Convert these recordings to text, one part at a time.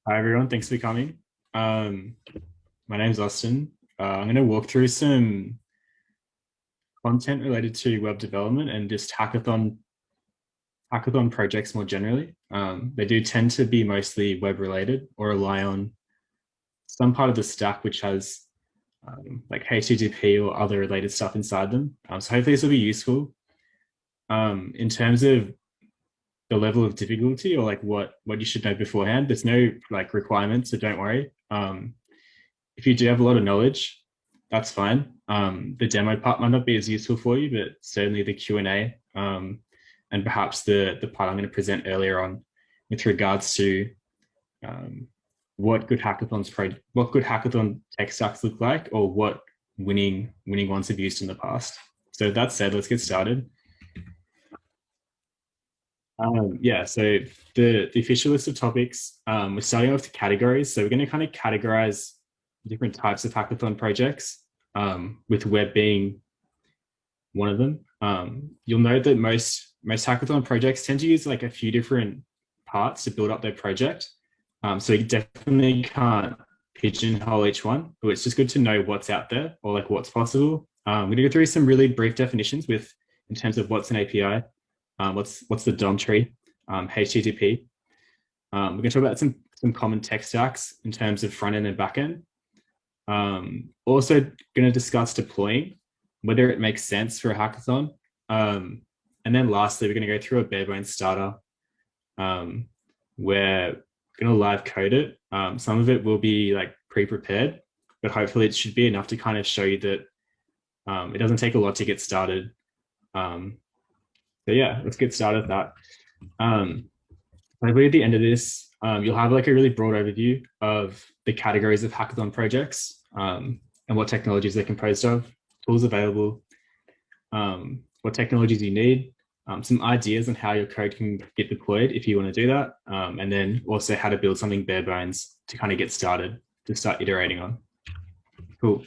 Hi everyone, thanks for coming. My name's Austin. I'm going to walk through some content related to web development and just hackathon projects more generally. They do tend to be mostly web related or rely on some part of the stack which has like HTTP or other related stuff inside them. So hopefully this will be useful. In terms of the level of difficulty or like what you should know beforehand, there's no like requirements, so don't worry. If you do have a lot of knowledge, that's fine. The demo part might not be as useful for you, but certainly the Q&A and perhaps the part I'm going to present earlier on with regards to um, what good hackathon tech stacks look like, or what winning ones have used in the past. So that said, let's get started. Yeah, so the official list of topics, we're starting off with categories. So we're going to kind of categorize different types of hackathon projects, with web being one of them. You'll note that most hackathon projects tend to use like a few different parts to build up their project. So you definitely can't pigeonhole each one, but it's just good to know what's out there or like what's possible. We're gonna go through some really brief definitions with in terms of what's an API, what's the DOM tree, HTTP. We're going to talk about some common tech stacks in terms of front end and back end. Also going to discuss deploying, whether it makes sense for a hackathon. And then lastly, we're going to go through a bare bones starter, where we're going to live code it. Some of it will be like pre-prepared, but hopefully it should be enough to kind of show you that it doesn't take a lot to get started. So yeah, let's get started with that. Hopefully at the end of this, you'll have like a really broad overview of the categories of hackathon projects, and what technologies they're composed of, tools available, what technologies you need, some ideas on how your code can get deployed if you want to do that, and then also how to build something bare bones to kind of get started, to start iterating on. Cool.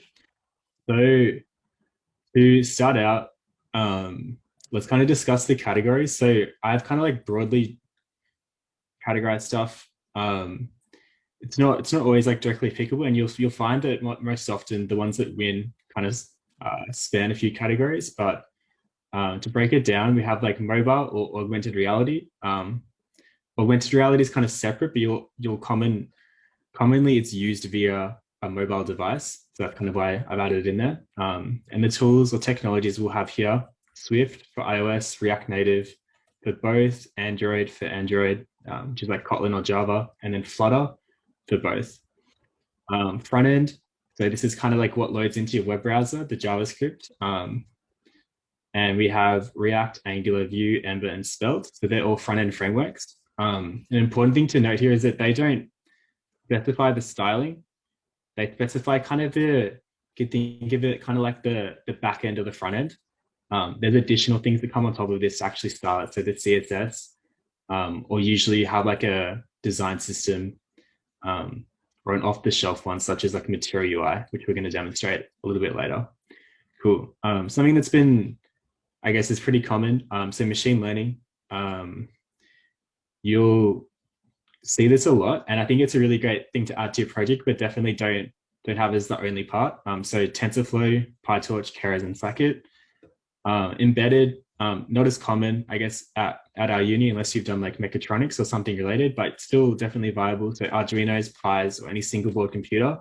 So to start out, let's kind of discuss the categories. So I've kind of like broadly categorized stuff. It's not always like directly applicable, and you'll find that most often the ones that win kind of span a few categories. But to break it down, we have like mobile or augmented reality. Augmented reality is kind of separate, but commonly it's used via a mobile device. So that's kind of why I've added it in there. And the tools or technologies we'll have here: Swift for iOS, React Native for both, Android for Android, which is like Kotlin or Java, and then Flutter for both. Front end, so this is kind of like what loads into your web browser, the JavaScript. And we have React, Angular, Vue, Ember, and Svelte. So they're all front end frameworks. An important thing to note here is that they don't specify the styling. They specify kind of you could think of it kind of like the back end of the front end. There's additional things that come on top of this to actually style it. So the CSS, or usually you have like a design system, or an off-the-shelf one, such as like Material UI, which we're going to demonstrate a little bit later. Cool. Something that's been, I guess, is pretty common. So machine learning, you'll see this a lot, and I think it's a really great thing to add to your project, but definitely don't have as the only part. So TensorFlow, PyTorch, Keras, and Scikit. Embedded, not as common, I guess, at our uni, unless you've done like mechatronics or something related, but still definitely viable. So Arduinos, Pis, or any single board computer.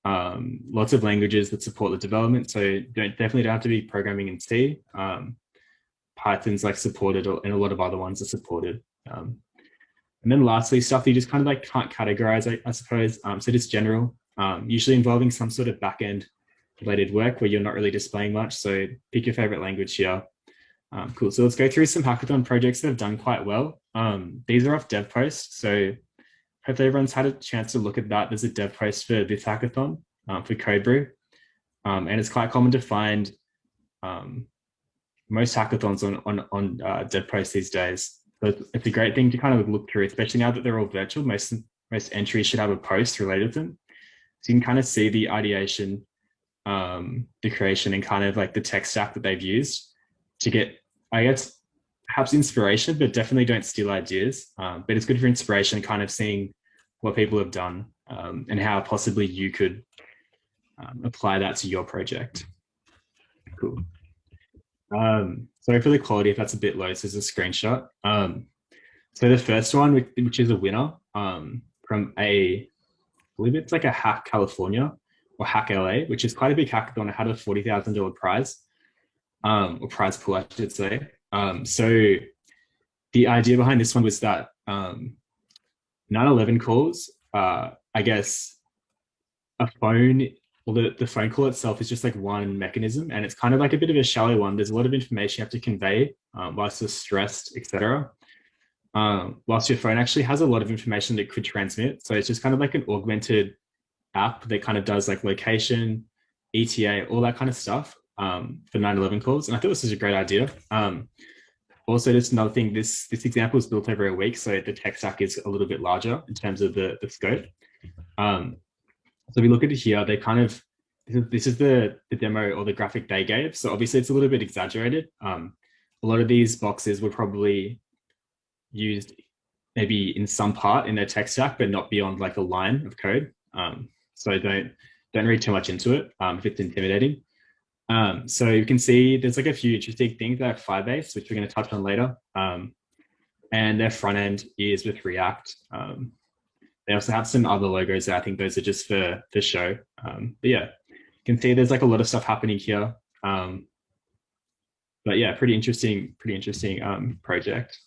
Lots of languages that support the development. So definitely don't have to be programming in C. Python's like supported, and a lot of other ones are supported. And then lastly, stuff that you just kind of like can't categorize, I suppose. So just general, usually involving some sort of backend related work where you're not really displaying much. So pick your favorite language here. Cool. So let's go through some hackathon projects that have done quite well. These are off dev post. So hopefully everyone's had a chance to look at that. There's a dev post for this hackathon, for CodeBrew. And it's quite common to find most hackathons on dev post these days. So it's a great thing to kind of look through, especially now that they're all virtual. Most entries should have a post related to them. So you can kind of see the ideation, the creation, and kind of like the tech stack that they've used to get, I guess, perhaps inspiration, but definitely don't steal ideas. But it's good for inspiration, kind of seeing what people have done, and how possibly you could apply that to your project. Cool. Sorry for the quality if that's a bit low. So there's a screenshot. So the first one, which is a winner from I believe it's like a Hack California or Hack LA, which is quite a big hackathon. It had a $40,000 prize, or prize pool, I should say. So the idea behind this one was that 911 calls, I guess a phone, well, the phone call itself is just like one mechanism, and it's kind of like a bit of a shallow one. There's a lot of information you have to convey whilst you're stressed, etc. Whilst your phone actually has a lot of information that could transmit. So it's just kind of like an augmented app that kind of does like location, ETA, all that kind of stuff for 911 calls. And I thought this was a great idea. Also, just another thing, this example is built over a week, so the tech stack is a little bit larger in terms of the scope. So we look at it here, they kind of, this is the demo or the graphic they gave. So obviously it's a little bit exaggerated. A lot of these boxes were probably used maybe in some part in their tech stack, but not beyond like a line of code. So don't read too much into it if it's intimidating. So you can see there's like a few interesting things. They have firebase, which we're going to touch on later. And their front end is with React. They also have some other logos that I think those are just for show. But yeah, you can see there's like a lot of stuff happening here. But yeah, pretty interesting project.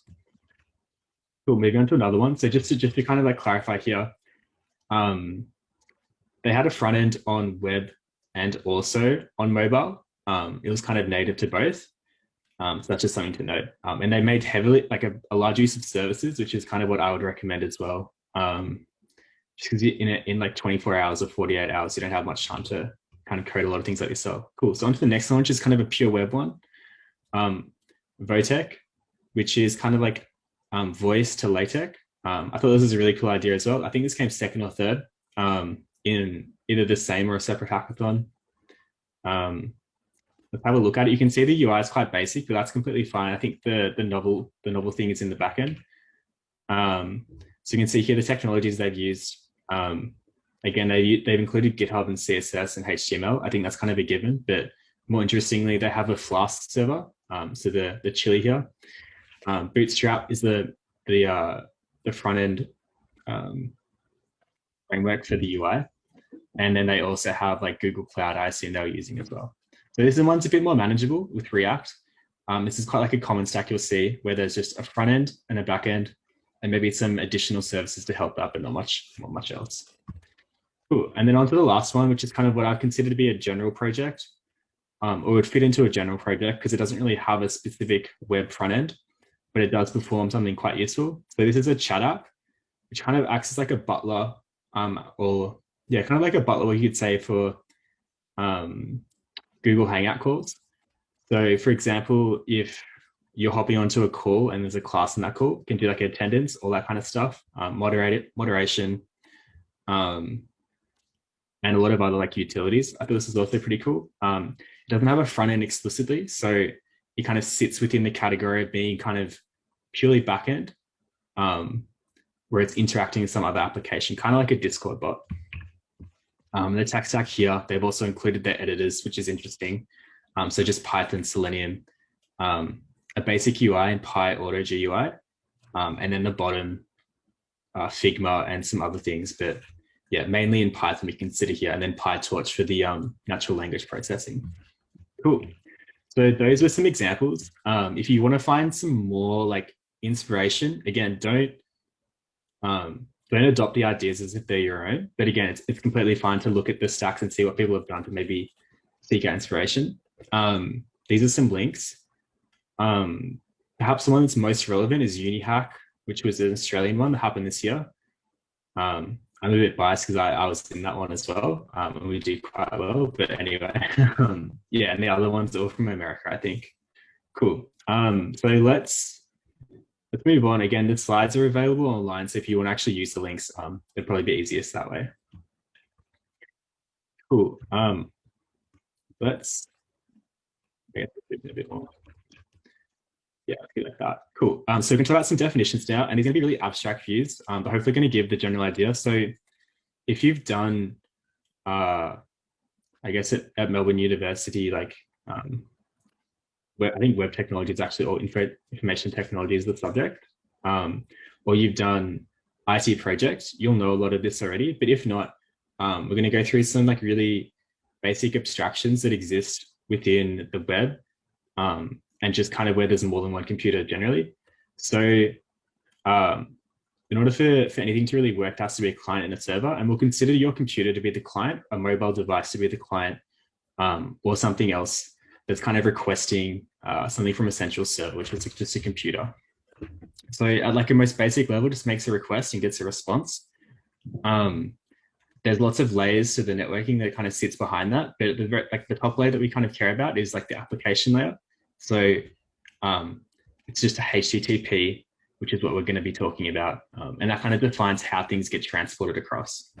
Cool, moving on to another one. So just to kind of like clarify here, they had a front end on web and also on mobile. It was kind of native to both. So that's just something to note. And they made heavily like a large use of services, which is kind of what I would recommend as well. Just because in like 24 hours or 48 hours, you don't have much time to kind of code a lot of things like yourself. Cool. So on to the next one, which is kind of a pure web one. Votech, which is kind of like voice to LaTeX. I thought this was a really cool idea as well. I think this came second or third in either the same or a separate hackathon. Let's have a look at it. You can see the UI is quite basic, but that's completely fine. I think the novel thing is in the backend. So you can see here the technologies they've used. Again, they've included GitHub and CSS and HTML. I think that's kind of a given, but more interestingly, they have a Flask server. So the chili here. Bootstrap is the front end framework for the UI. And then they also have like Google Cloud, I assume they were using as well. So this one's a bit more manageable with React. This is quite like a common stack you'll see where there's just a front end and a back end and maybe some additional services to help that, but not much else. Cool. And then on to the last one, which is kind of what I consider to be a general project, or would fit into a general project because it doesn't really have a specific web front end, but it does perform something quite useful. So this is a chat app, which kind of acts as like a butler, or yeah, kind of like a butler, you could say, for Google Hangout calls. So for example, if you're hopping onto a call and there's a class in that call, you can do like attendance, all that kind of stuff, moderation, and a lot of other like utilities. I thought this is also pretty cool. It doesn't have a front end explicitly, so it kind of sits within the category of being kind of purely backend, where it's interacting with some other application, kind of like a Discord bot. The tech stack here, they've also included their editors, which is interesting. So just Python, Selenium, a basic UI in PyAuto GUI, and then the bottom, Figma and some other things. But yeah, mainly in Python we consider here, and then PyTorch for the natural language processing. Cool. So those were some examples. If you want to find some more like inspiration, again, don't adopt the ideas as if they're your own. But again, it's completely fine to look at the stacks and see what people have done to maybe seek out inspiration. These are some links. Perhaps the one that's most relevant is UniHack, which was an Australian one that happened this year. I'm a bit biased because I was in that one as well, and we did quite well. But anyway, yeah, and the other ones are all from America, I think. Cool. So let's move on. Again, the slides are available online, so if you want to actually use the links, it'd probably be easiest that way. Cool. Let's get a bit more. Yeah, let's do like that. Cool. So we're going to talk about some definitions now, and these are going to be really abstract views, but hopefully going to give the general idea. So if you've done, I guess at Melbourne University, like I think web technology is actually, or information technology is the subject, or you've done IT projects, you'll know a lot of this already. But if not, we're going to go through some like really basic abstractions that exist within the web, and just kind of where there's more than one computer generally. So in order for anything to really work, there has to be a client and a server, and we'll consider your computer to be the client, a mobile device to be the client, or something else that's kind of requesting something from a central server, which is just a computer. So at like a most basic level, just makes a request and gets a response. There's lots of layers to the networking that kind of sits behind that, but the top layer that we kind of care about is like the application layer. So it's just a HTTP, which is what we're going to be talking about, and that kind of defines how things get transported across.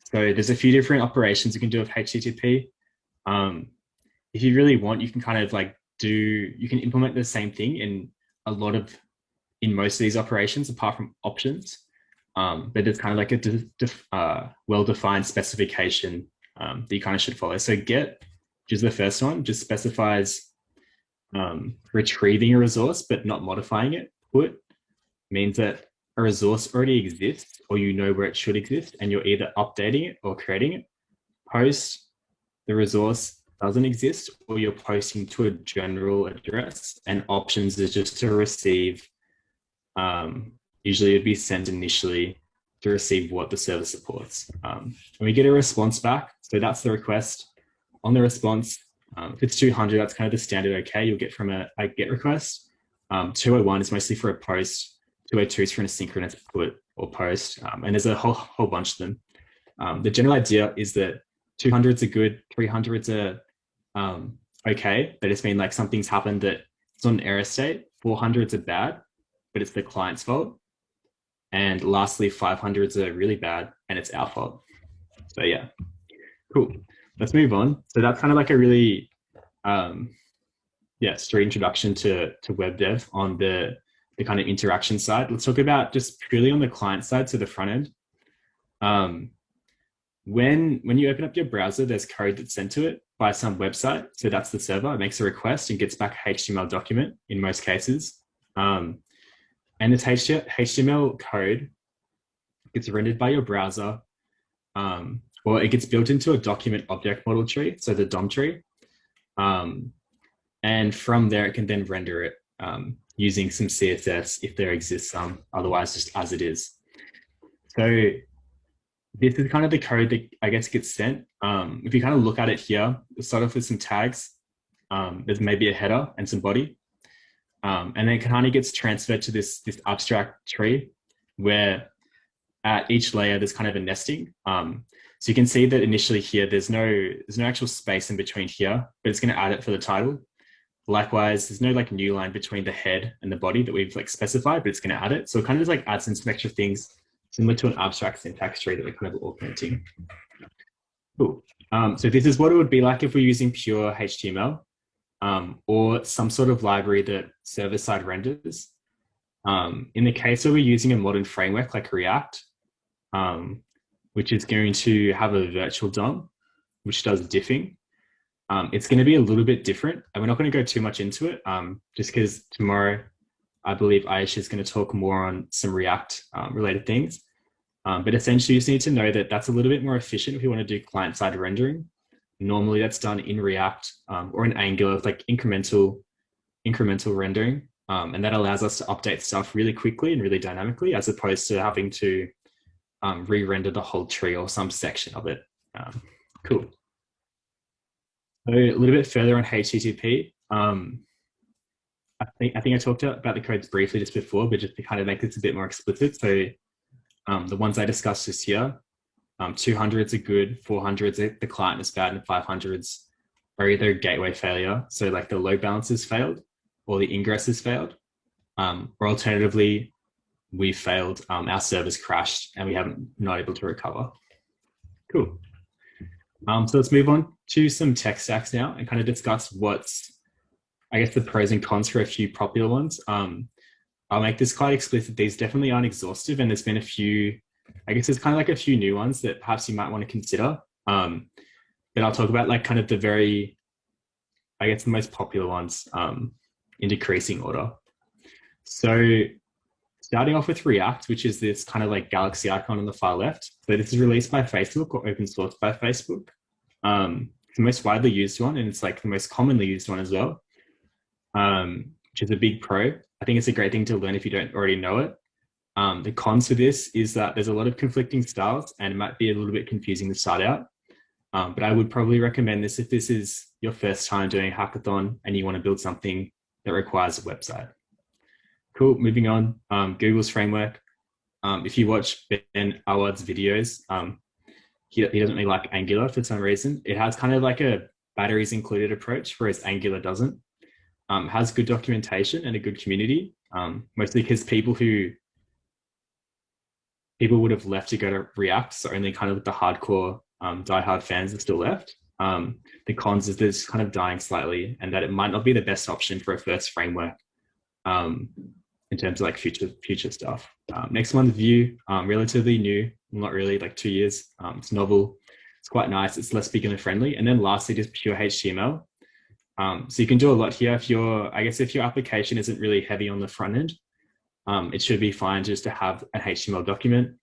So there's a few different operations you can do with HTTP. If you really want, you can kind of like you can implement the same thing in most of these operations, apart from options. But it's kind of like a well-defined specification that you kind of should follow. So get, which is the first one, just specifies retrieving a resource, but not modifying it. Put means that a resource already exists, or you know where it should exist, and you're either updating it or creating it. Post, the resource doesn't exist, or you're posting to a general address, and options is just to receive. Usually it'd be sent initially to receive what the server supports. And we get a response back. So that's the request. On the response, if it's 200, that's kind of the standard okay you'll get from a GET request. 201 is mostly for a post. 202 is for an asynchronous put or post. And there's a whole bunch of them. The general idea is that 200s are good, 300s are okay. They just mean like something's happened that it's not an error state. 400s are bad, but it's the client's fault. And lastly, 500s are really bad and it's our fault. So yeah, cool. Let's move on. So that's kind of like a really, straight introduction to web dev on the kind of interaction side. Let's talk about just purely on the client side, so the front end. When you open up your browser, there's code that's sent to it by some website. So that's the server. It makes a request and gets back a HTML document in most cases. And this HTML code gets rendered by your browser, or it gets built into a document object model tree, so the DOM tree. And from there, it can then render it using some CSS if there exists some, otherwise just as it is. So this is kind of the code that I guess gets sent. If you kind of look at it here, we'll start off with some tags. There's maybe a header and some body. And then it kind of gets transferred to this abstract tree where at each layer there's kind of a nesting. So you can see that initially here there's no actual space in between here, but it's going to add it for the title. Likewise, there's no like new line between the head and the body that we've like specified, but it's going to add it. So it kind of just like adds in some extra things similar to an abstract syntax tree that we're kind of augmenting. Cool. So this is what it would be like if we're using pure HTML. Or some sort of library that server-side renders. In the case where we're using a modern framework like React, which is going to have a virtual DOM, which does diffing, it's going to be a little bit different. And we're not going to go too much into it, just because tomorrow, I believe Aisha is going to talk more on some React related things. But essentially, you just need to know that that's a little bit more efficient if you want to do client-side rendering. Normally that's done in React or in Angular with like incremental rendering. And that allows us to update stuff really quickly and really dynamically, as opposed to having to re-render the whole tree or some section of it. Cool. So a little bit further on HTTP. I think I talked about the codes briefly just before, but just to kind of make this a bit more explicit. So the ones I discussed this year, 200s are good, 400s the client is bad, and 500s are either gateway failure, so like the load balancers failed, or the ingress has failed, or alternatively, we failed, our servers crashed, and we haven't not able to recover. Cool. So let's move on to some tech stacks now and kind of discuss what's I guess the pros and cons for a few popular ones. I'll make this quite explicit. These definitely aren't exhaustive, and there's been a few, I guess there's kind of like a few new ones that perhaps you might want to consider. But I'll talk about like kind of the very, I guess the most popular ones in decreasing order. So starting off with React, which is this kind of like galaxy icon on the far left. So this is released by Facebook or open source by Facebook. It's the most widely used one, and it's like the most commonly used one as well, which is a big pro. I think it's a great thing to learn if you don't already know it. The cons for this is that there's a lot of conflicting styles and it might be a little bit confusing to start out. But I would probably recommend this if this is your first time doing a hackathon and you want to build something that requires a website. Cool, moving on. Google's framework. If you watch Ben Awad's videos, he doesn't really like Angular for some reason. It has kind of like a batteries included approach, whereas Angular doesn't. Has good documentation and a good community, mostly because people would have left to go to React, so only kind of the hardcore diehard fans are still left. The cons is this kind of dying slightly, and that it might not be the best option for a first framework in terms of like future stuff. Next one's Vue, relatively new, not really, like 2 years. It's novel, it's quite nice, it's less beginner friendly. And then lastly, just pure HTML. So you can do a lot here if your application isn't really heavy on the front end. It should be fine just to have an HTML document,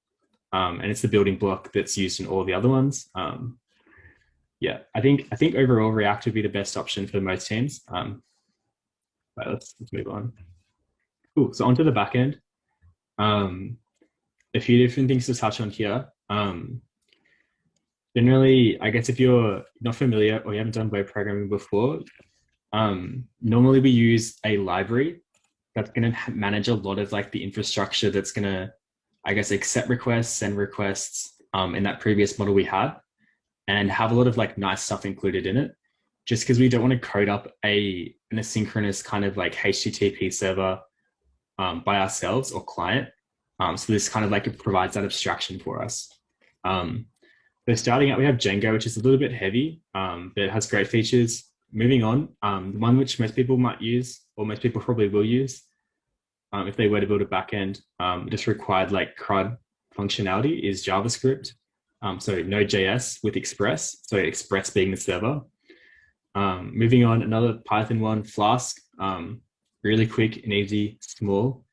and it's the building block that's used in all the other ones. Yeah, I think overall React would be the best option for most teams. Right, let's move on. Cool. So onto the back end. A few different things to touch on here. Generally, I guess if you're not familiar or you haven't done web programming before, normally we use a library that's going to manage a lot of like the infrastructure that's going to, I guess, accept requests, send requests in that previous model we had, and have a lot of like nice stuff included in it, just because we don't want to code up an asynchronous kind of like HTTP server by ourselves or client. So this kind of like it provides that abstraction for us. So starting out, we have Django, which is a little bit heavy, but it has great features. Moving on, the one which most people might use, or most people probably will use, if they were to build a backend, just required like CRUD functionality, is JavaScript. So Node.js with Express, so Express being the server. Moving on, another Python one, Flask, really quick and easy, small.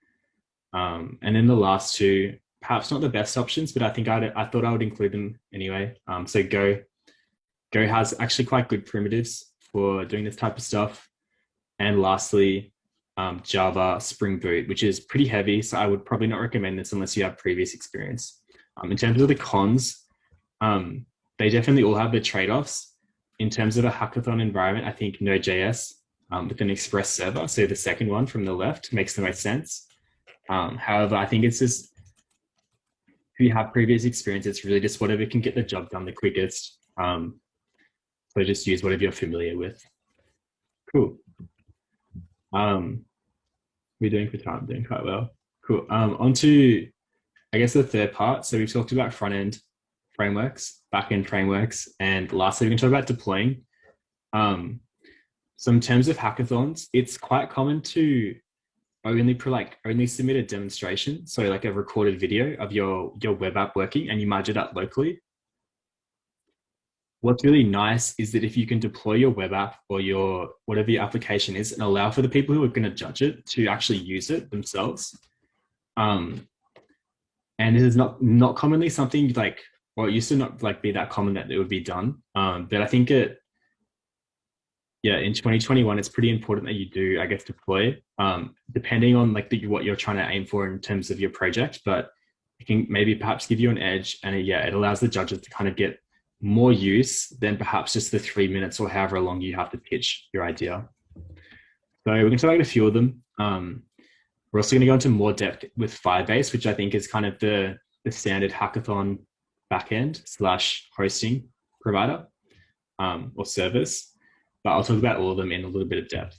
And then the last two, perhaps not the best options, but I think I thought I would include them anyway. So Go has actually quite good primitives for doing this type of stuff. And lastly, Java Spring Boot, which is pretty heavy. So I would probably not recommend this unless you have previous experience. In terms of the cons, they definitely all have their trade-offs. In terms of a hackathon environment, I think Node.js with an Express server, so the second one from the left, makes the most sense. However, I think it's just, if you have previous experience, it's really just whatever can get the job done the quickest. So just use whatever you're familiar with. Cool. We're doing for time, doing quite well. Cool. On to, I guess, the third part. So we've talked about front-end frameworks, back-end frameworks, and lastly, we can talk about deploying. So in terms of hackathons, it's quite common to only submit a demonstration, so like a recorded video of your web app working, and you merge it up locally. What's really nice is that if you can deploy your web app or whatever your application is and allow for the people who are going to judge it to actually use it themselves. And it is not commonly something like, well, it used to not like be that common that it would be done. But I think in 2021, it's pretty important that you do, I guess, deploy, depending on like what you're trying to aim for in terms of your project, but it can maybe perhaps give you an edge, and it allows the judges to kind of get more use than perhaps just the 3 minutes or however long you have to pitch your idea. So we can talk about a few of them. We're also going to go into more depth with Firebase, which I think is kind of the standard hackathon backend / hosting provider or service. But I'll talk about all of them in a little bit of depth.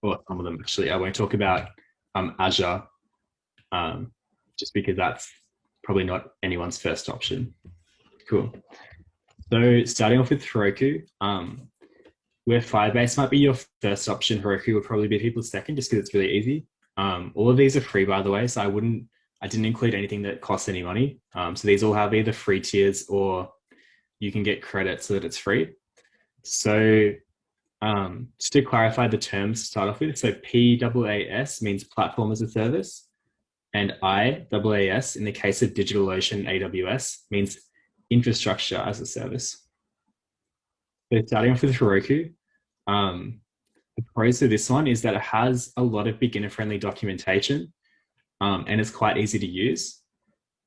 Or some of them, actually. I won't talk about Azure, just because that's probably not anyone's first option. Cool. So starting off with Heroku, where Firebase might be your first option, Heroku will probably be people's second, just because it's really easy. All of these are free, by the way, so I didn't include anything that costs any money. So these all have either free tiers or you can get credit so that it's free. So just to clarify the terms to start off with, so PaaS means platform as a service, and IaaS, in the case of DigitalOcean AWS, means infrastructure as a service. So starting off with Heroku, the pros of this one is that it has a lot of beginner-friendly documentation, and it's quite easy to use.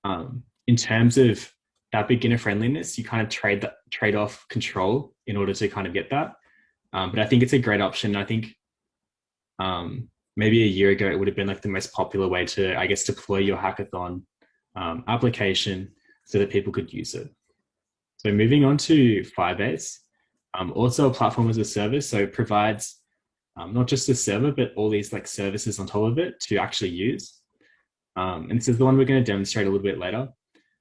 In terms of that beginner friendliness, you kind of trade off control in order to kind of get that. But I think it's a great option. I think maybe a year ago, it would have been like the most popular way to, I guess, deploy your hackathon application so that people could use it. So moving on to Firebase, also a platform as a service. So it provides not just a server, but all these like services on top of it to actually use. And this is the one we're going to demonstrate a little bit later.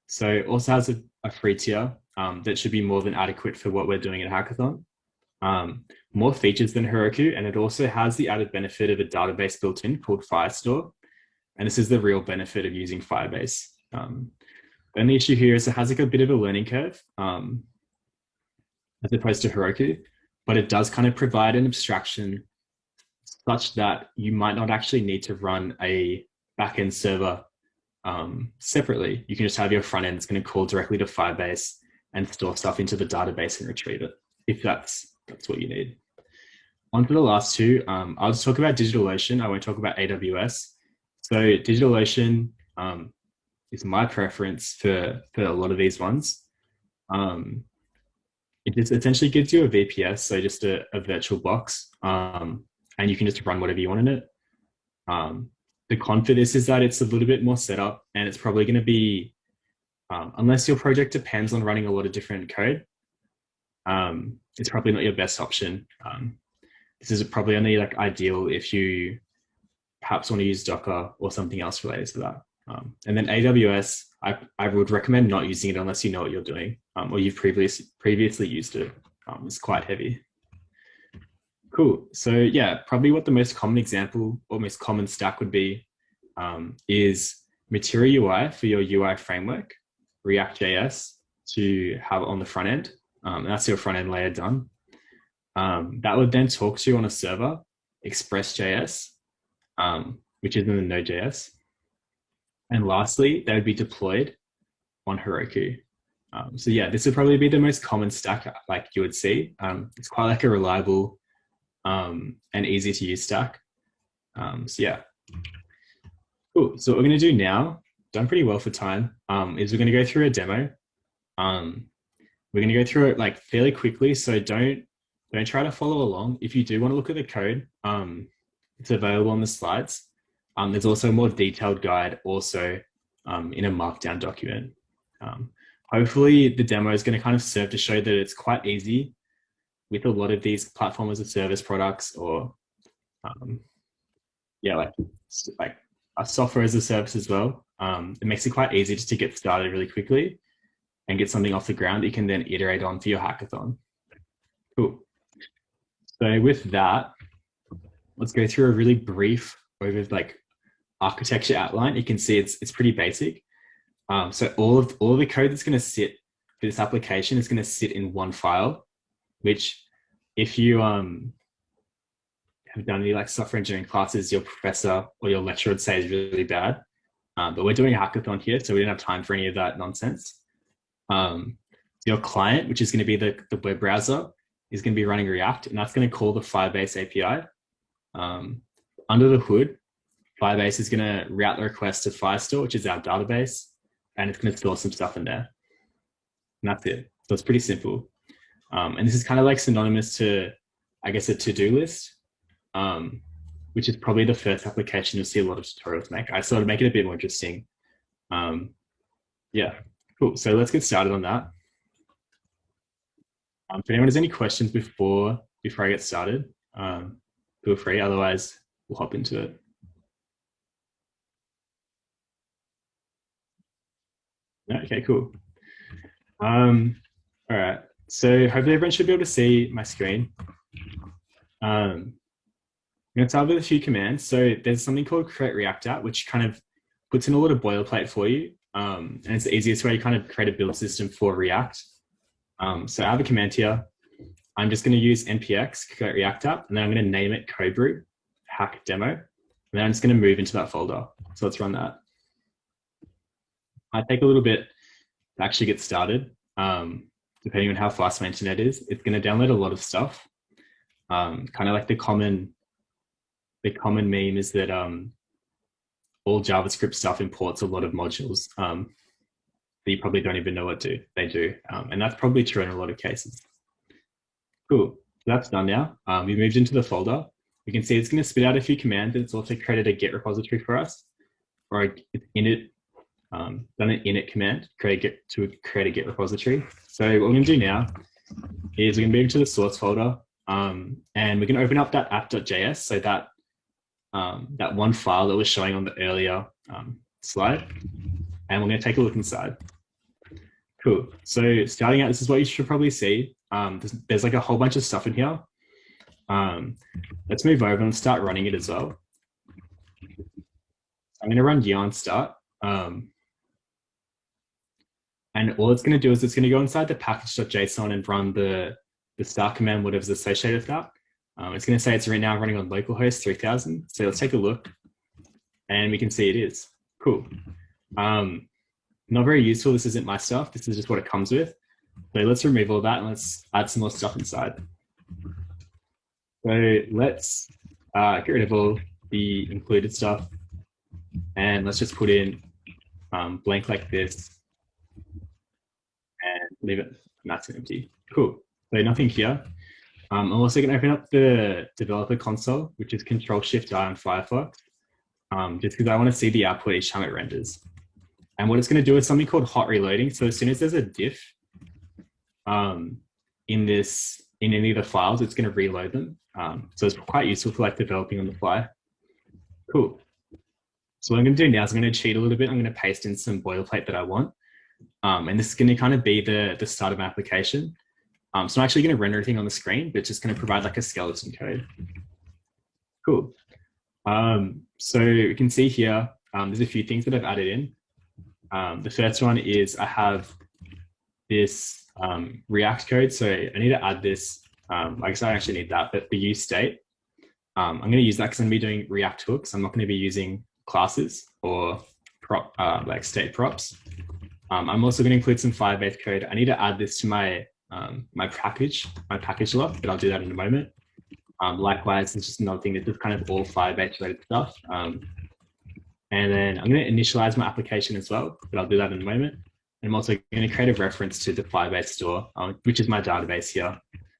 So it also has a free tier that should be more than adequate for what we're doing at Hackathon. More features than Heroku, and it also has the added benefit of a database built in called Firestore. And this is the real benefit of using Firebase. The only issue here is it has like a bit of a learning curve as opposed to Heroku, but it does kind of provide an abstraction such that you might not actually need to run a backend server separately. You can just have your front end, it's going to call directly to Firebase and store stuff into the database and retrieve it, if that's what you need. On to the last two, I'll just talk about DigitalOcean. I won't talk about AWS. So DigitalOcean is my preference for a lot of these ones. It just essentially gives you a VPS, so just a virtual box, and you can just run whatever you want in it. The con for this is that it's a little bit more setup, and it's probably going to be, unless your project depends on running a lot of different code, it's probably not your best option. This is probably only like ideal if you perhaps want to use Docker or something else related to that. And then AWS, I would recommend not using it unless you know what you're doing, or you've previously used it. It's quite heavy. Cool. So yeah, probably what the most common example or most common stack would be is Material UI for your UI framework, React.js to have on the front end. And that's your front end layer done. That would then talk to on a server, Express.js, which is in the Node.js. And lastly, they would be deployed on Heroku. So yeah, this would probably be the most common stack like you would see. It's quite like a reliable and easy to use stack. So yeah, cool. So what we're going to do now, done pretty well for time, is we're going to go through a demo. We're going to go through it like fairly quickly, so don't try to follow along. If you do want to look at the code, it's available on the slides. There's also a more detailed guide also in a markdown document. Hopefully the demo is going to kind of serve to show that it's quite easy with a lot of these platform as a service products, or yeah, like a software as a service as well. It makes it quite easy just to get started really quickly and get something off the ground that you can then iterate on for your hackathon. Cool. So with that, let's go through a really brief overview, like architecture outline. You can see it's pretty basic. So all of the code that's going to sit for this application is going to sit in one file, which if you have done any like software engineering classes, your professor or your lecturer would say is really bad. But we're doing a hackathon here, so we didn't have time for any of that nonsense. Your client, which is going to be the web browser, is going to be running React, and that's going to call the Firebase API. Under the hood, Firebase is going to route the request to Firestore, which is our database, and it's going to store some stuff in there. And that's it. So it's pretty simple. And this is kind of like synonymous to, I guess, a to-do list, which is probably the first application you'll see a lot of tutorials make. I sort of make it a bit more interesting. Yeah, cool. So let's get started on that. If anyone has any questions before I get started, feel free. Otherwise, we'll hop into it. Okay, cool. All right. So hopefully everyone should be able to see my screen. I'm going to start with a few commands. So there's something called create React app, which kind of puts in a lot of boilerplate for you. And it's the easiest way to kind of create a build system for React. So I have a command here. I'm just going to use npx create React app, and then I'm going to name it CodeBrew hack demo. And then I'm just going to move into that folder. So let's run that. Might take a little bit to actually get started. Depending on how fast my internet is, it's going to download a lot of stuff. Kind of like the common meme is that all JavaScript stuff imports a lot of modules that you probably don't even know what they do. And that's probably true in a lot of cases. Cool, so that's done now. We moved into the folder. We can see it's going to spit out a few commands. It's also created a Git repository for us, or it's init, done an init command to create a Git repository. So what we're going to do now is we're going to move to the source folder, and we're going to open up that app.js, so that that one file that was showing on the earlier slide, and we're going to take a look inside. Cool. So starting out, this is what you should probably see. There's like a whole bunch of stuff in here. Let's move over and start running it as well. I'm going to run yarn start. And all it's going to do is it's going to go inside the package.json and run the start command, whatever's associated with that. It's going to say it's right now running on localhost 3000. So let's take a look, and we can see it is. Cool. Not very useful. This isn't my stuff. This is just what it comes with. So let's remove all that and let's add some more stuff inside. So let's get rid of all the included stuff, and let's just put in blank like this and leave it nice and empty. Cool. So nothing here. I'm also going to open up the developer console, which is Control-Shift-I on Firefox, just because I want to see the output each time it renders. And what it's going to do is something called hot reloading. So as soon as there's a diff in any of the files, it's going to reload them. So it's quite useful for like developing on the fly. Cool. So what I'm going to do now is I'm going to cheat a little bit. I'm going to paste in some boilerplate that I want. And this is going to kind of be the start of my application. So I'm actually going to render everything on the screen, but it's just going to provide like a skeleton code. Cool. So you can see here, there's a few things that I've added in. The first one is I have this React code. So I need to add this. I guess I actually need that, but the use state. I'm going to use that because I'm going to be doing React hooks. I'm not going to be using classes or like state props. I'm also going to include some firebase code. I need to add this to my package log, but I'll do that in a moment. Likewise, it's just another thing that's just kind of all firebase related stuff. And then I'm going to initialize my application as well, but I'll do that in a moment. And I'm also going to create a reference to the Firebase store, which is my database here,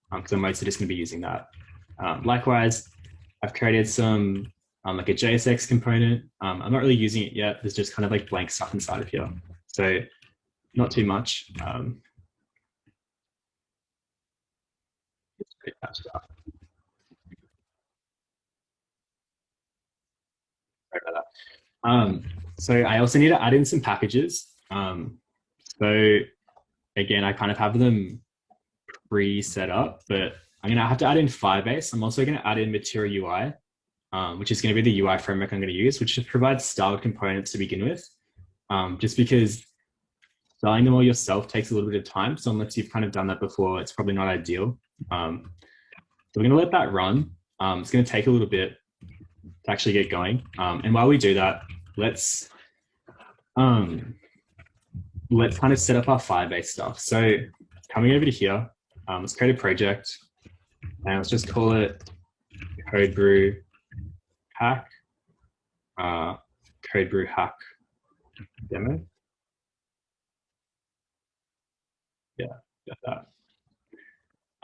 because I'm mostly just going to be using that. Likewise, I've created some like a JSX component. I'm not really using it yet. There's just kind of like blank stuff inside of here. So not too much. It's pretty much stuff. Sorry about that. So I also need to add in some packages. So again, I kind of have them pre-set up, but I'm going to have to add in Firebase. I'm also going to add in Material UI, which is going to be the UI framework I'm going to use, which just provides styled components to begin with, just because styling them all yourself takes a little bit of time. So unless you've kind of done that before, it's probably not ideal. So we're going to let that run. It's going to take a little bit to actually get going. And while we do that, let's kind of set up our Firebase stuff. So coming over to here, let's create a project, and let's just call it CodeBrew hack, CodeBrew hack demo. Yeah, got that.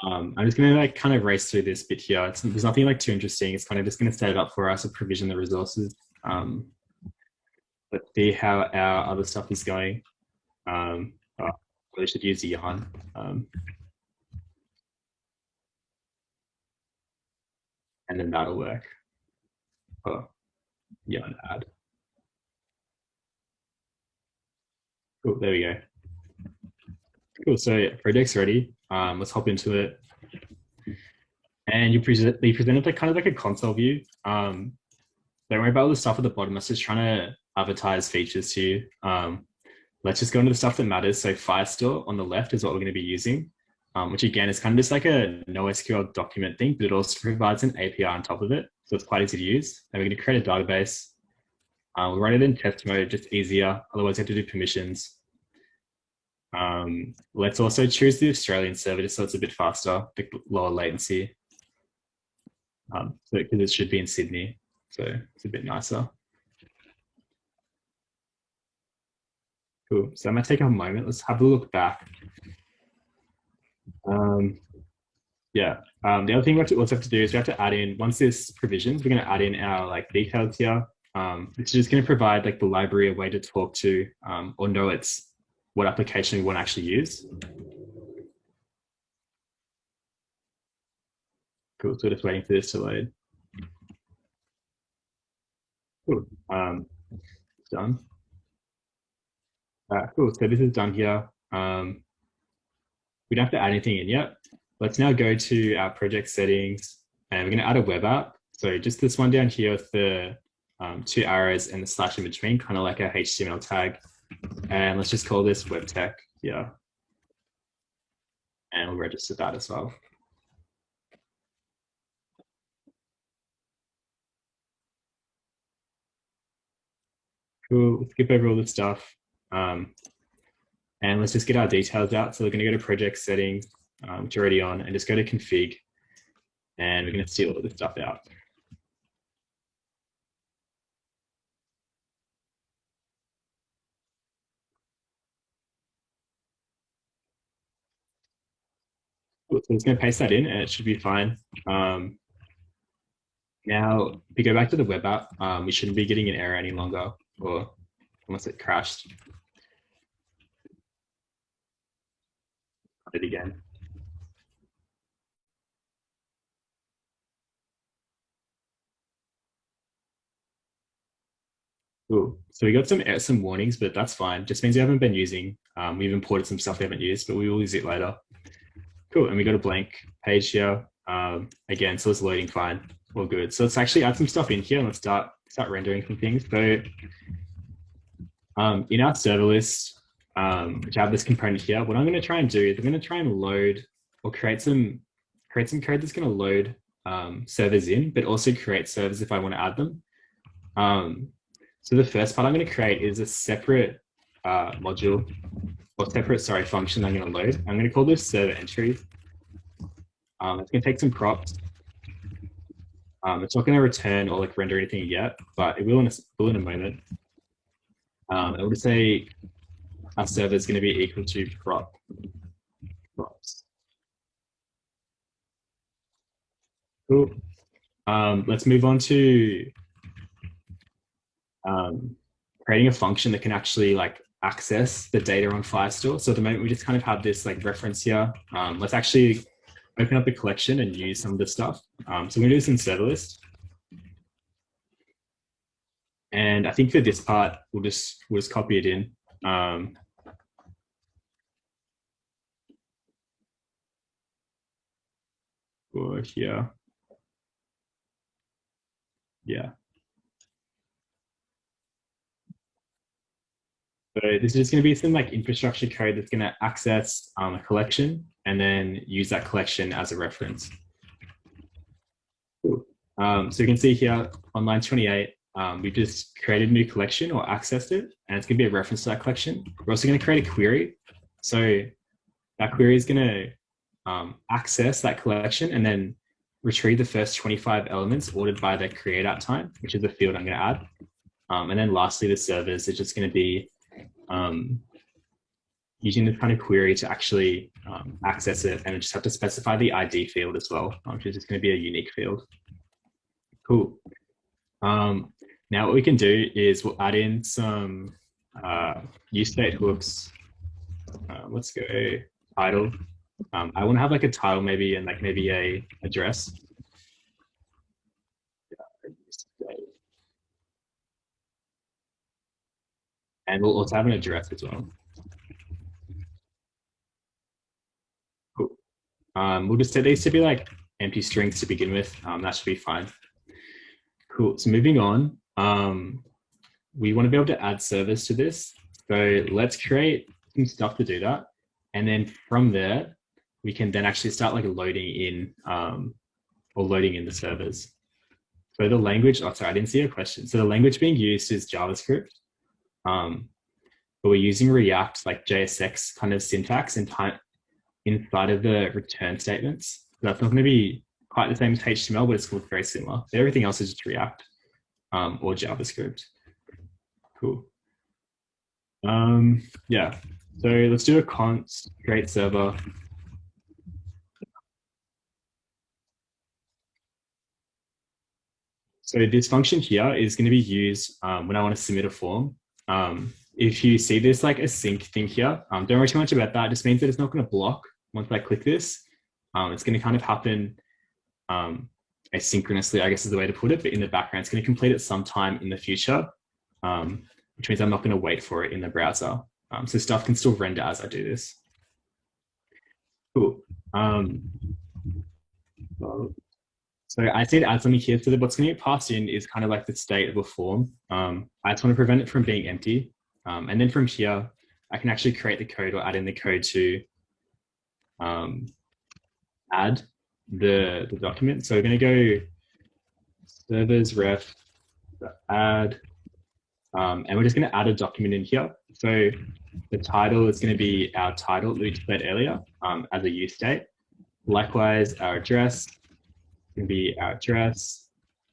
I'm just going to like kind of race through this bit here. There's nothing like too interesting. It's kind of just going to set it up for us to provision the resources. Let's see how our other stuff is going. Really should use yarn. And then that'll work. Oh, yarn add. Cool, there we go. Cool, so project's ready. Let's hop into it. And you present it like kind of like a console view. Don't worry about all the stuff at the bottom. That's just trying to advertise features to you. Let's just go into the stuff that matters. So Firestore on the left is what we're going to be using, which again is kind of just like a NoSQL document thing, but it also provides an API on top of it. So it's quite easy to use. And we're going to create a database. We'll run it in test mode, just easier. Otherwise, you have to do permissions. Let's also choose the Australian server just so it's a bit faster, bit lower latency. So because it should be in Sydney, so it's a bit nicer. Cool. So I'm gonna take a moment. Let's have a look back. Yeah. The other thing we also have to do is we have to add in, once this provisions, we're going to add in our like details here. It's just going to provide like the library a way to talk to or know it's what application we want to actually use. Cool. So just waiting for this to load. Cool. It's done. Cool. So this is done here. We don't have to add anything in yet. Let's now go to our project settings and we're going to add a web app. So just this one down here with the 2 arrows and the slash in between, kind of like a HTML tag. And let's just call this web tech here. And we'll register that as well. Cool. Let's skip over all this stuff. And let's just get our details out. So we're going to go to project settings, which are already on, and just go to config. And we're going to see all of this stuff out. Cool. So it's going to paste that in and it should be fine. Now, if we go back to the web app, we shouldn't be getting an error any longer, or unless it crashed. It again. Cool. So we got some warnings, but that's fine. Just means we haven't been using. We've imported some stuff we haven't used, but we will use it later. Cool. And we got a blank page here. Again, so it's loading fine. All good. So let's actually add some stuff in here and let's start rendering some things. So in our server list, which I have this component here, what I'm going to try and do is I'm going to try and load or create some code that's going to load servers in, but also create servers if I want to add them. So the first part I'm going to create is a separate module or separate, function I'm going to load. I'm going to call this server entry. It's going to take some props. It's not going to return or like render anything yet, but it will in a moment. It will just say our server is going to be equal to props. Cool. Let's move on to creating a function that can actually like access the data on Firestore. So at the moment we just kind of have this like reference here. Let's actually open up the collection and use some of this stuff. So I'm going to do this in server list. And I think for this part, we'll just copy it in. Or here. Yeah. So this is just going to be some like infrastructure code that's going to access a collection and then use that collection as a reference. Cool. So you can see here on line 28, we just created a new collection or accessed it, and it's going to be a reference to that collection. We're also going to create a query. So that query is going to access that collection and then retrieve the first 25 elements ordered by the create at time, which is the field I'm going to add. And then lastly, the servers is just going to be using this kind of query to actually access it, and we just have to specify the ID field as well, which is just going to be a unique field. Cool. Now what we can do is we'll add in some use state hooks. Let's go title. I want to have like a title maybe and like maybe a address. And we'll also have an address as well. Cool. We'll just set these to be like empty strings to begin with. That should be fine. Cool. So moving on, we want to be able to add servers to this. So let's create some stuff to do that. And then from there, we can then actually start like loading in or loading in the servers. So the language, oh, sorry, I didn't see a question. So the language being used is JavaScript, but we're using React, like JSX kind of syntax and type inside of the return statements. So that's not going to be quite the same as HTML, but it's called very similar. So everything else is just React or JavaScript. Cool. Yeah, so let's do a const create server. So this function here is going to be used when I want to submit a form. If you see this like a sync thing here, don't worry too much about that. It just means that it's not going to block once I click this. It's going to kind of happen asynchronously, I guess is the way to put it, but in the background, it's going to complete it sometime in the future, which means I'm not going to wait for it in the browser. So stuff can still render as I do this. Cool. So I did add something here. So what's going to get passed in is kind of like the state of a form. I just want to prevent it from being empty. And then from here, I can actually create the code or add in the code to add the document. So we're going to go servers ref add, and we're just going to add a document in here. So the title is going to be our title that we declared earlier as a use state. Likewise, our address can be our address.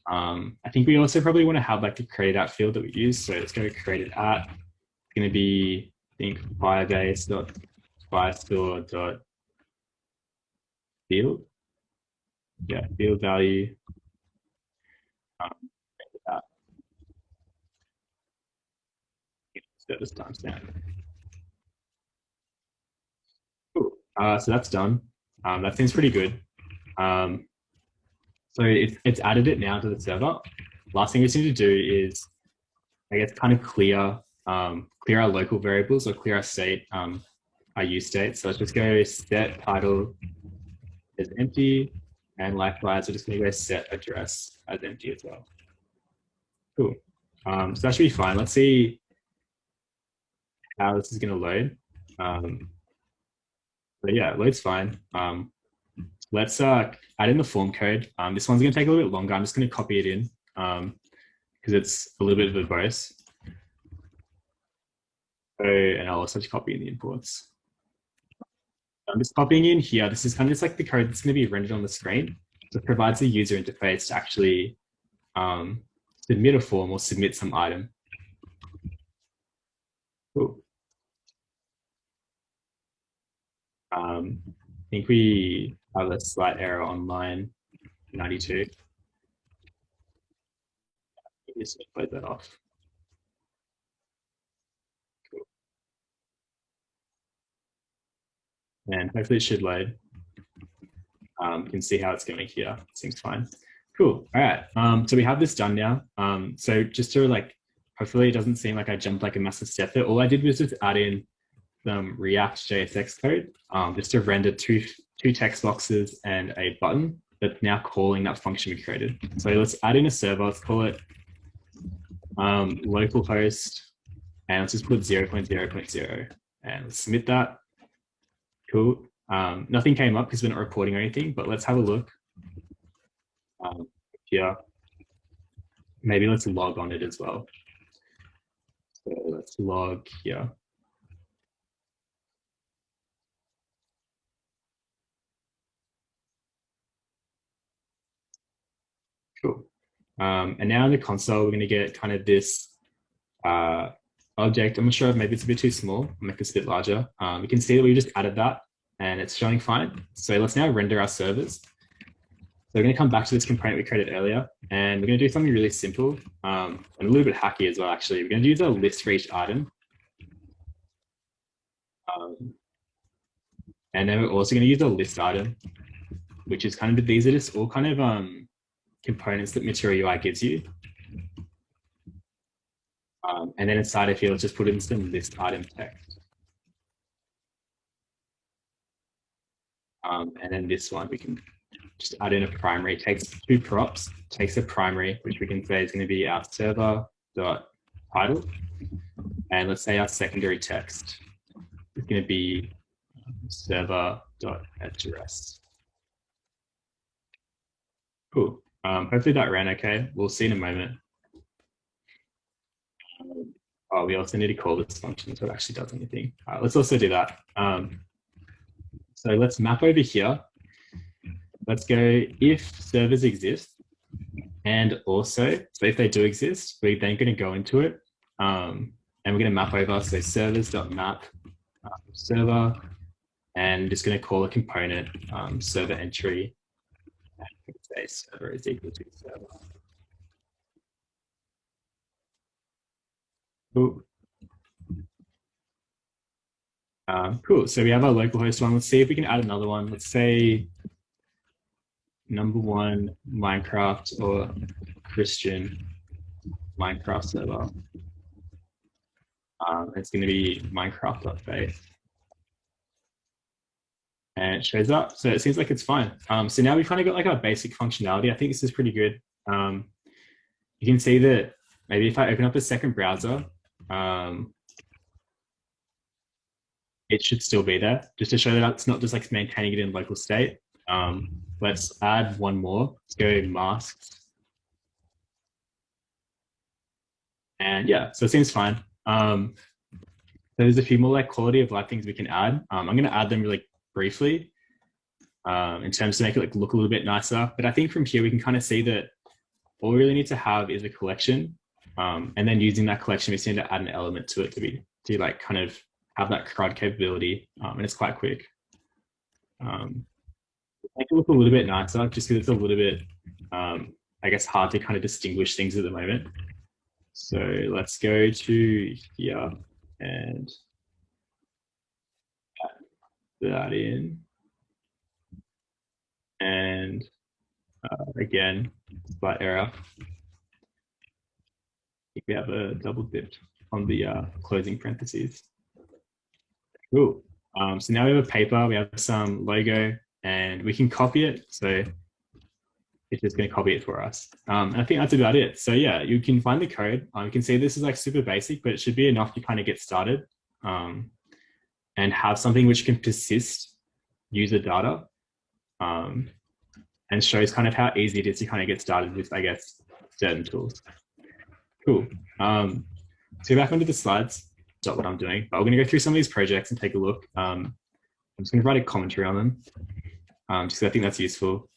I think we also probably want to have like the created at field that we use. So let's go created at. It's going to be, I think, firebase.firestore.field. Yeah, field value. Service timestamp. Cool. So that's done. That seems pretty good. So it's added it now to the server. Last thing we just need to do is, I guess, kind of clear our local variables or clear our state, our use state. So let's just go set title as empty, and likewise, we're just going to go set address as empty as well. Cool. So that should be fine. Let's see how this is going to load. But yeah, it loads fine. Let's add in the form code. This one's going to take a little bit longer. I'm just going to copy it in because it's a little bit verbose. So, and I'll also copy in the imports. I'm just copying in here. This is kind of just like the code that's going to be rendered on the screen. So it provides the user interface to actually submit a form or submit some item. Cool. I think we have a slight error on line 92. Just close that off. Cool. And hopefully it should load. You can see how it's going here. Seems fine. Cool. All right. So we have this done now. So just to like, hopefully it doesn't seem like I jumped like a massive step there. All I did was just add in some React JSX code just to render two text boxes and a button that's now calling that function we created. So let's add in a server. Let's call it localhost, and let's just put 0.0.0 and let's submit that. Cool. Nothing came up because we're not reporting or anything, but let's have a look here. Maybe let's log on it as well. So let's log here. Cool. And now in the console, we're going to get kind of this object. I'm not sure if maybe it's a bit too small. I'll make this a bit larger. You can see that we just added that and it's showing fine. So let's now render our servers. So we're going to come back to this component we created earlier, and we're going to do something really simple and a little bit hacky as well, actually. We're going to use a list for each item. And then we're also going to use a list item, which is kind of, these are just all kind of components that Material UI gives you. And then inside of here, let's just put in some list item text. And then this one, we can just add in a primary. It takes two props, takes a primary, which we can say is going to be our server.title. And let's say our secondary text is going to be server.address. Cool. Hopefully that ran okay. We'll see in a moment. Oh, we also need to call this function so it actually does anything. Let's also do that. So let's map over here. Let's go if servers exist. And also, so if they do exist, we're then going to go into it. And we're going to map over, so servers.map server, and just going to call a component server entry. And say server is equal to server. Cool. Cool. So we have our localhost one. Let's see if we can add another one. Let's say #1 Minecraft or Christian Minecraft server. It's going to be Minecraft.faith. And it shows up. So it seems like it's fine. So now we've kind of got like our basic functionality. I think this is pretty good. You can see that maybe if I open up a second browser, it should still be there, just to show that it's not just like maintaining it in local state. Let's add one more. Let's go masks. And yeah, so it seems fine. So there's a few more like quality of life things we can add. I'm going to add them really briefly in terms to make it like look a little bit nicer. But I think from here we can kind of see that all we really need to have is a collection. And then using that collection, we just need to add an element to it to like kind of have that CRUD capability. And it's quite quick. Make it look a little bit nicer just because it's a little bit, I guess, hard to kind of distinguish things at the moment. So let's go to here and add that in. And again, slight error. I think we have a double dipped on the closing parentheses. Cool. So now we have a paper, we have some logo, and we can copy it. So it's just going to copy it for us. And I think that's about it. So yeah, you can find the code. You can see this is like super basic, but it should be enough to kind of get started and have something which can persist user data and shows kind of how easy it is to kind of get started with, I guess, certain tools. Cool. So back onto the slides. Not what I'm doing, but we're going to go through some of these projects and take a look. I'm just going to write a commentary on them, just because I think that's useful.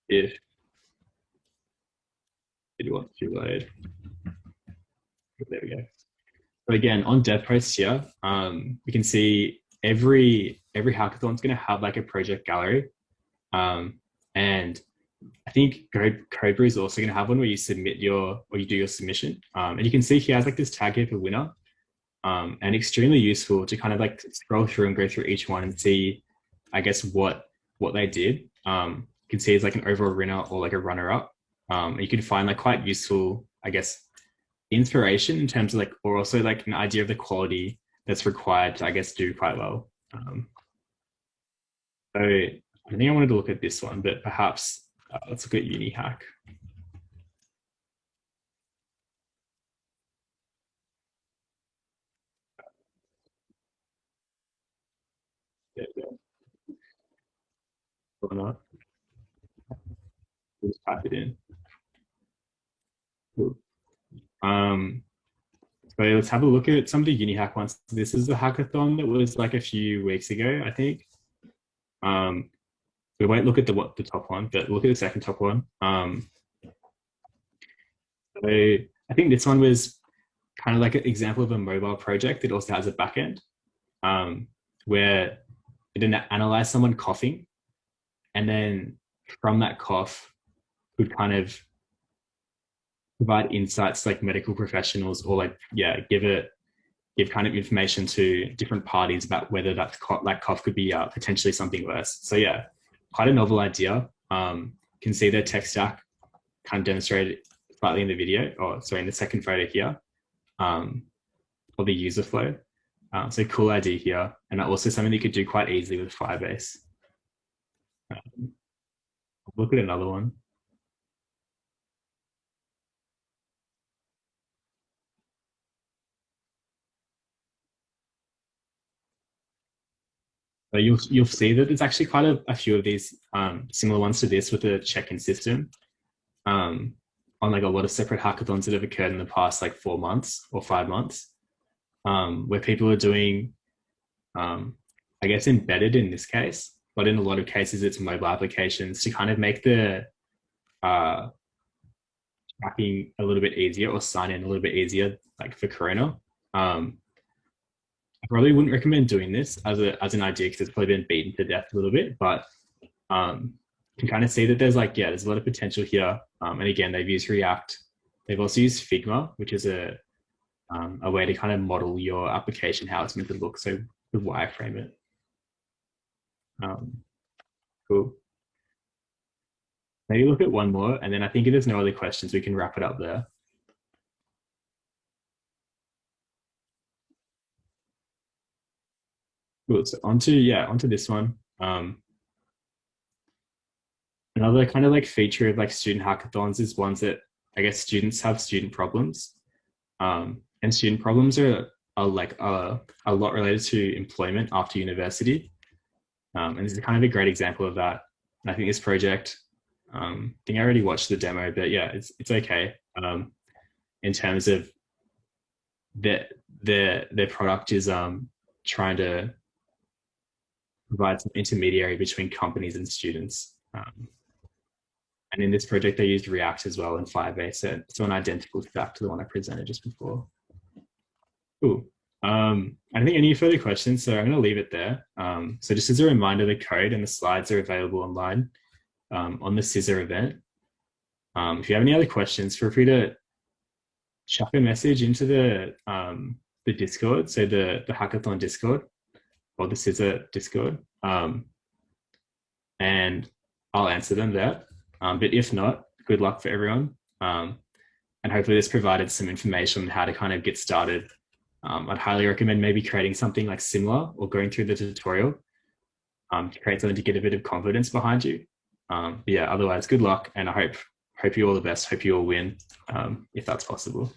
If it wants to load, there we go. So again, on dev posts here, we can see every hackathon is going to have like a project gallery, and I think CodeBrew is also going to have one where you submit you do your submission. And you can see here has like this tag here for winner, and extremely useful to kind of like scroll through and go through each one and see, I guess, what they did. You can see it's like an overall winner or like a runner up. You can find like quite useful, I guess, inspiration in terms of like, or also like an idea of the quality that's required to, I guess, do quite well. So I think I wanted to look at this one, but perhaps let's look at UniHack. There we go. Or not. We'll just type it in. Cool. So let's have a look at some of the UniHack ones. This is the hackathon that was like a few weeks ago, I think. We won't look at the top one, but look at the second top one. So I think this one was kind of like an example of a mobile project that also has a backend where it didn't analyze someone coughing, and then from that cough could kind of provide insights to like medical professionals, or like, yeah, give kind of information to different parties about whether that cough could be potentially something worse. So yeah, quite a novel idea. Can see their tech stack kind of demonstrated slightly in the video, or sorry, in the second photo here, of the user flow. So cool idea here. And also something that you could do quite easily with Firebase. Look at another one. So you'll see that there's actually quite a few of these similar ones to this with the check-in system on like a lot of separate hackathons that have occurred in the past like 4 months or 5 months, where people are doing, I guess, embedded in this case, but in a lot of cases it's mobile applications to kind of make the uh, tracking a little bit easier or sign in a little bit easier, like for Corona. I probably wouldn't recommend doing this as an idea because it's probably been beaten to death a little bit, but you can kind of see that there's like, yeah, there's a lot of potential here. And again, they've used React. They've also used Figma, which is a way to kind of model your application, how it's meant to look. So the wireframe it. Cool. Maybe look at one more, and then I think if there's no other questions, we can wrap it up there. Cool. So onto this one. Another kind of like feature of like student hackathons is ones that I guess students have student problems, and student problems are like a lot related to employment after university. And this is kind of a great example of that. And I think this project, I think I already watched the demo, but yeah, it's okay. In terms of their product is trying to provide some intermediary between companies and students. And in this project, they used React as well and Firebase, so an identical stack to the one I presented just before. Cool. I don't think any further questions, so I'm going to leave it there. So just as a reminder, the code and the slides are available online on the CISSA event. If you have any other questions, feel free to chuck a message into the Discord, so the hackathon Discord or the CISSA Discord, and I'll answer them there. But if not, good luck for everyone. And hopefully this provided some information on how to kind of get started. I'd highly recommend maybe creating something like similar or going through the tutorial to create something to get a bit of confidence behind you. But yeah, otherwise, good luck, and I hope you all the best. Hope you all win if that's possible.